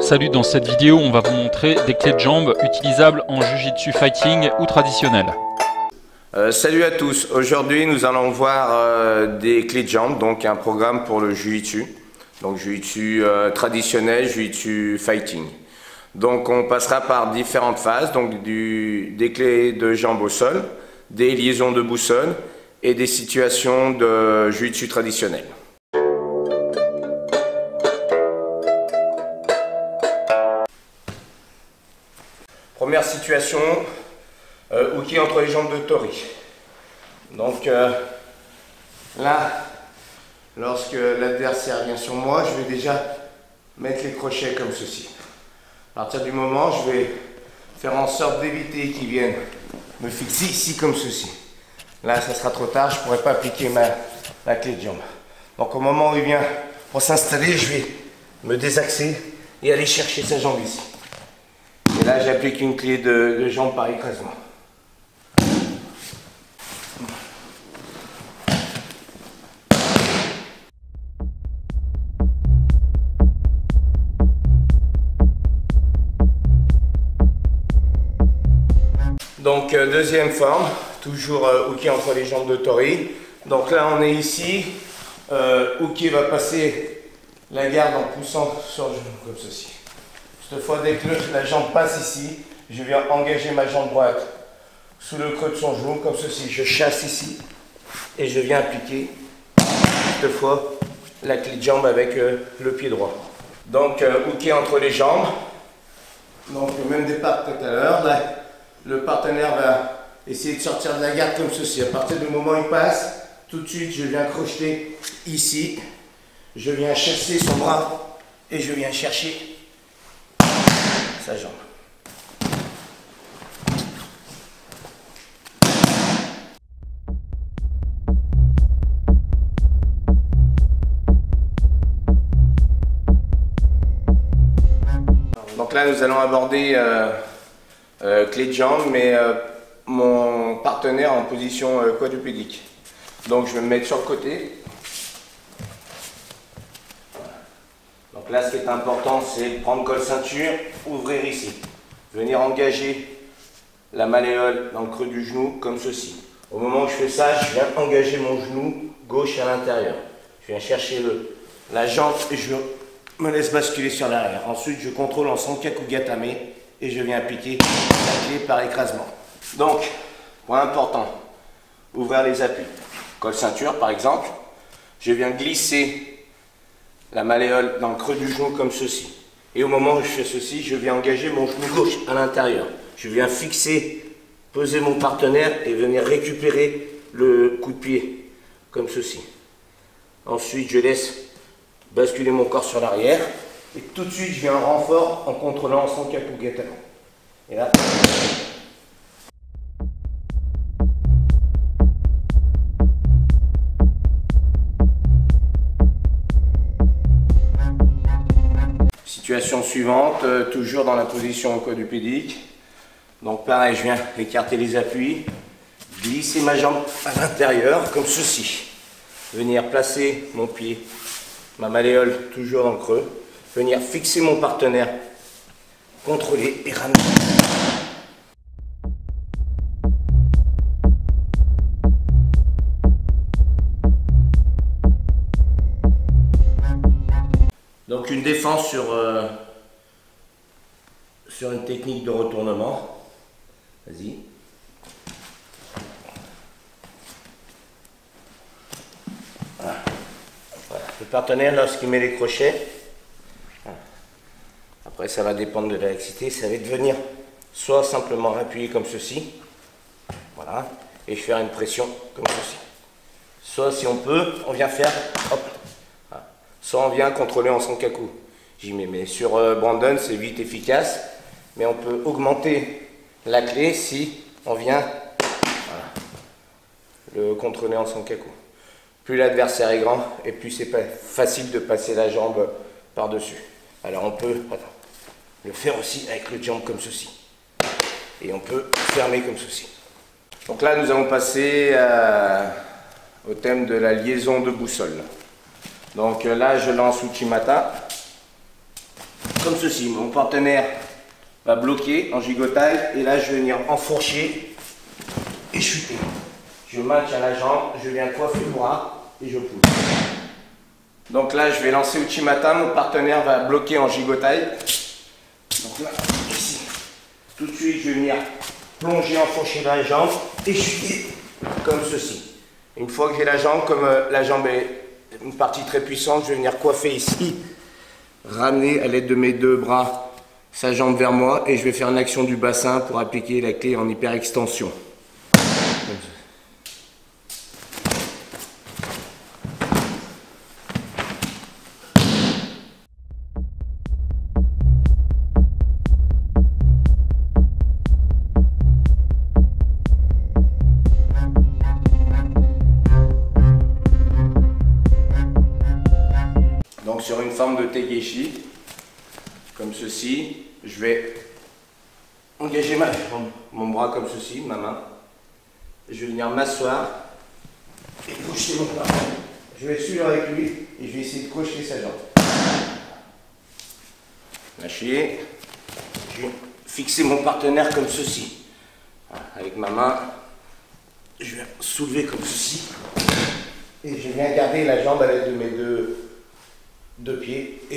Salut, dans cette vidéo on va vous montrer des clés de jambes utilisables en Jiu-Jitsu Fighting ou traditionnel. Salut à tous, aujourd'hui nous allons voir des clés de jambes, donc un programme pour le Jiu-Jitsu. Donc Jiu-Jitsu traditionnel, Jiu-Jitsu Fighting. Donc on passera par différentes phases, donc des clés de jambes au sol, des liaisons de boussole et des situations de Jiu-Jitsu traditionnel. Première situation, Uke entre les jambes de Tori. Donc là, lorsque l'adversaire vient sur moi, je vais déjà mettre les crochets comme ceci. À partir du moment, je vais faire en sorte d'éviter qu'il vienne me fixer ici comme ceci. Là, ça sera trop tard, je ne pourrai pas appliquer la clé de jambe. Donc au moment où il vient pour s'installer, je vais me désaxer et aller chercher sa jambe ici. Et là, j'applique une clé de jambe par écrasement. Donc deuxième forme, toujours Uke entre les jambes de Tori. Donc là on est ici, Uke va passer la garde en poussant sur le genou comme ceci. Cette fois dès que la jambe passe ici, je viens engager ma jambe droite sous le creux de son genou comme ceci. Je chasse ici et je viens appliquer cette fois la clé de jambe avec le pied droit. Donc Uke entre les jambes, donc le même départ que tout à l'heure. Le partenaire va essayer de sortir de la garde comme ceci. À partir du moment où il passe, tout de suite, je viens crocheter ici. Je viens chasser son bras et je viens chercher sa jambe. Donc là, nous allons aborder clé de jambe, mais mon partenaire en position quadrupédique. Donc je vais me mettre sur le côté. Donc là, ce qui est important, c'est prendre col ceinture, ouvrir ici. Venir engager la malléole dans le creux du genou, comme ceci. Au moment où je fais ça, je viens engager mon genou gauche à l'intérieur. Je viens chercher la jambe et je me laisse basculer sur l'arrière. Ensuite, je contrôle en Sankaku Gatame et je viens appliquer la clé par écrasement. Donc, point important, ouvrir les appuis. Col ceinture par exemple, je viens glisser la malléole dans le creux du genou comme ceci. Et au moment où je fais ceci, je viens engager mon genou gauche à l'intérieur. Je viens fixer, peser mon partenaire et venir récupérer le coup de pied comme ceci. Ensuite, je laisse basculer mon corps sur l'arrière. Et tout de suite, je viens en renfort en contrôlant son Sankaku Gatame. Et là. Situation suivante, toujours dans la position quadrupédique. Donc pareil, je viens écarter les appuis, glisser ma jambe à l'intérieur comme ceci. Venir placer mon pied, ma malléole toujours dans le creux. Venir fixer mon partenaire, contrôler et ramener. Donc une défense sur une technique de retournement. Vas-y. Voilà. Le partenaire, lorsqu'il met les crochets, après ça va dépendre de la laxité, ça va devenir soit simplement appuyer comme ceci, voilà, et faire une pression comme ceci. Soit si on peut, on vient faire, hop, voilà. Soit on vient contrôler en Sankaku. J'y mets, mais sur Brandon c'est vite efficace, mais on peut augmenter la clé si on vient le contrôler en Sankaku. Plus l'adversaire est grand et plus c'est pas facile de passer la jambe par-dessus. Alors on peut le faire aussi avec le jambe comme ceci. Et on peut fermer comme ceci. Donc là nous allons passer au thème de la liaison de boussole. Donc là je lance Uchimata. comme ceci. Mon partenaire va bloquer en gigotaille et là je vais venir enfourcher et chuter. Je maintiens la jambe, je viens coiffer le bras et je pousse. Donc là je vais lancer Uchimata, mon partenaire va bloquer en gigotaille. Donc là, ici, tout de suite je vais venir plonger, enfourcher la jambe et chuter comme ceci. Une fois que j'ai la jambe, comme la jambe est une partie très puissante, je vais venir coiffer ici, ramener à l'aide de mes deux bras sa jambe vers moi et je vais faire une action du bassin pour appliquer la clé en hyperextension. Donc sur une forme de Tegeshi, comme ceci, je vais engager mon bras comme ceci, ma main. Je vais venir m'asseoir et crocheter mon bras. Je vais suivre avec lui et je vais essayer de crocheter sa jambe. Lâcher. Je vais fixer mon partenaire comme ceci. Avec ma main, je vais soulever comme ceci. Et je viens garder la jambe à l'aide de mes deux pieds. Et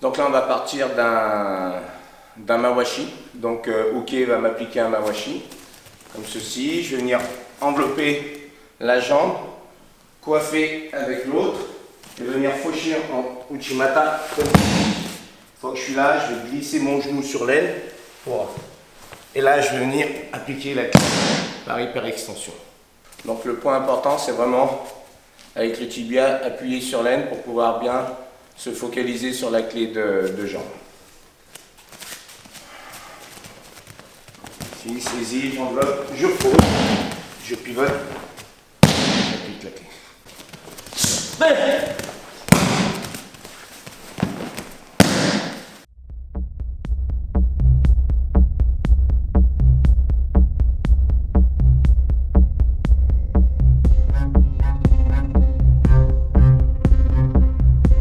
donc là on va partir d'un mawashi. Donc Uke va m'appliquer un mawashi comme ceci. Je vais venir envelopper la jambe, coiffer avec l'autre, je vais venir faucher en Uchimata. Une fois que je suis là, je vais glisser mon genou sur l'aile. Et là, je vais venir appliquer la clé par hyperextension. Donc le point important, c'est vraiment, avec le tibia, appuyer sur l'aine pour pouvoir bien se focaliser sur la clé de jambe. Ici, saisie, j'enveloppe, je pose, je pivote. La clé.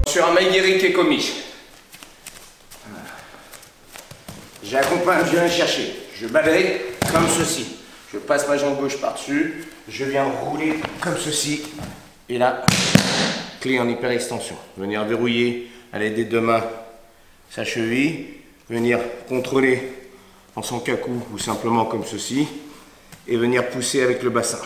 Sur un Maigiri Kekomi, j'accompagne, je viens chercher, je balaye comme ceci. Je passe ma jambe gauche par-dessus, je viens rouler comme ceci, et là, clé en hyperextension. Venir verrouiller à l'aide des deux mains sa cheville, venir contrôler en sankaku ou simplement comme ceci, et venir pousser avec le bassin.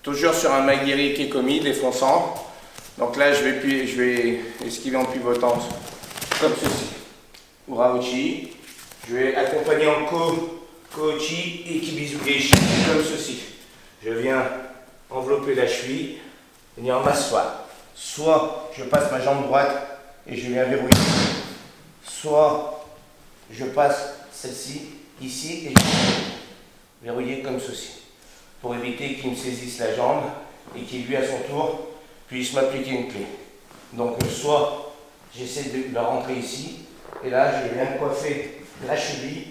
Toujours sur un Maigiri Kekomi défonçant. Donc là, je vais esquiver en pivotant comme ceci. Urauchi. Je vais accompagner en Kochi et Kibizugeshi comme ceci. Je viens envelopper la cheville, venir m'asseoir. Soit je passe ma jambe droite et je viens verrouiller. Soit je passe celle-ci ici et je viens verrouiller comme ceci, pour éviter qu'il me saisisse la jambe et qu'il lui à son tour puisse m'appliquer une clé. Donc soit j'essaie de la rentrer ici et là je viens coiffer la cheville.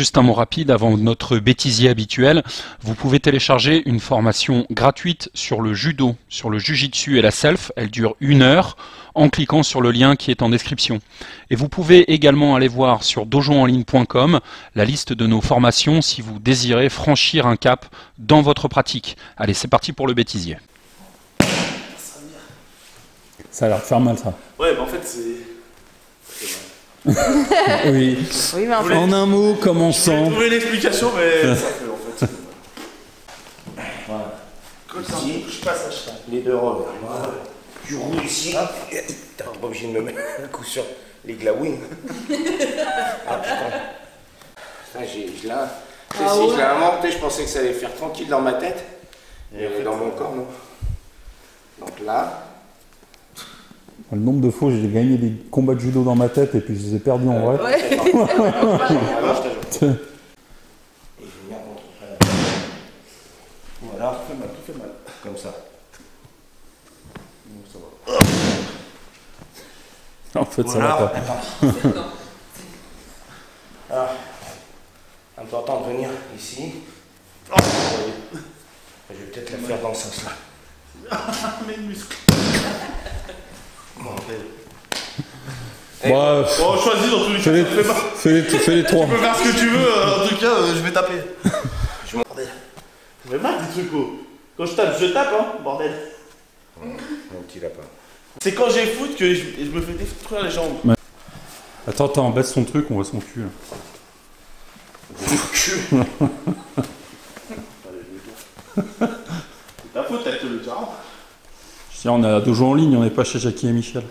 Juste un mot rapide avant notre bêtisier habituel. Vous pouvez télécharger une formation gratuite sur le judo, sur le jujitsu et la self. Elle dure 1 heure en cliquant sur le lien qui est en description. Et vous pouvez également aller voir sur dojoenligne.com la liste de nos formations si vous désirez franchir un cap dans votre pratique. Allez, c'est parti pour le bêtisier. Ça a l'air de faire mal, ça. Ouais, mais en fait, c'est... Oui. Oui, mais en fait... En un mot, Je commençant. vais trouver une explication, mais ça fait, en fait. Voilà. Comme ça, Ici. je passe à cheval. Les deux revers. Voilà. Tu roules ici. T'es pas obligé de me mettre un coup sur les glaouines. Ah putain. Ça, je l'ai je l'ai inventé, je pensais que ça allait faire tranquille dans ma tête. Et dans mon corps, non. Donc là. Le nombre de fois j'ai gagné des combats de judo dans ma tête et puis je les ai perdus en vrai. Ouais. Vraiment, je t'ajoute. Et je viens contre. Voilà. Tout fait mal, tout fait mal. Comme ça. Donc, ça va. En fait, ça Voilà. va pas. Alors, important de venir ici. Je vais peut-être la faire dans ce sens-là. Mes muscles. Bah, Bon, choisis dans tous les cas, ça me fait mal. fais les trois. Tu peux faire ce que tu veux, en tout cas, je vais taper. Bordel. Ça fait mal des trucs, oh. Quand je tape, hein, bordel. Mon petit lapin. C'est quand j'ai foot que je me fais détruire les jambes. Ouais. Attends, baisse ton truc, on voit son cul. Là. C'est ta faute, elle te le dira. Je dis, on est à Dojo en ligne, on n'est pas chez Jackie et Michel.